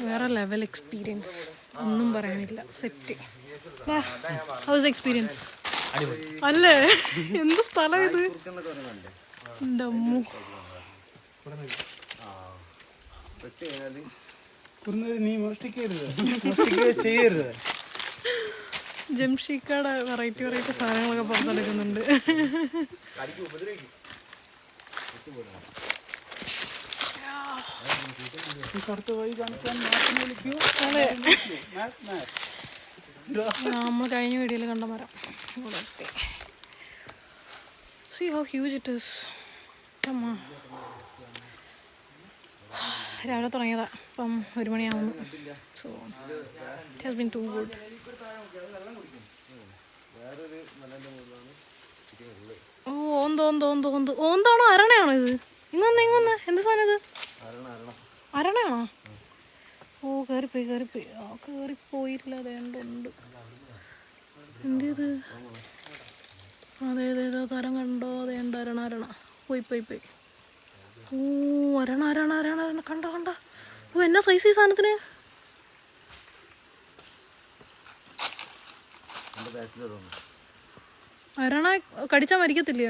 വേറെ level experience, ഒന്നും പറയാനില്ല. സെറ്റ്. ഹൗസ് എക്സ്പീരിയൻസ് അല്ലേ? എന്ത് സ്ഥലം ഇത്! എൻ്റെ അമ്മു. ജംഷിക്കാട് വെറൈറ്റി വെറൈറ്റി സാധനങ്ങളൊക്കെ പുറത്തെടുക്കുന്നുണ്ട്. നമ്മൾ കഴിഞ്ഞ വീഡിയോയിൽ കണ്ട മരം ഇവിടെ എത്തി. See how huge it is. രാവിലെ തുടങ്ങിയതാ, ഇപ്പം 1 മണിയാവുന്നു. So it has been too good. ഓ ഓന്താണോ അരണയാണോ ഇത്? ഇങ്ങൊന്ന് എന്ത് സാധനം ഇത്? അരണയാണോ? ഓ കയറിപ്പോയില്ല. അതേണ്ടുണ്ട്. എന്ത് അതെ തരം കണ്ടോ? അതേണ്ട അരണ പോയി. ഓ അരണ കണ്ട. ഓ എന്നാ സൈസ് ഈ സാധനത്തിന്! അരണ കടിച്ചാൽ മരിക്കത്തില്ല.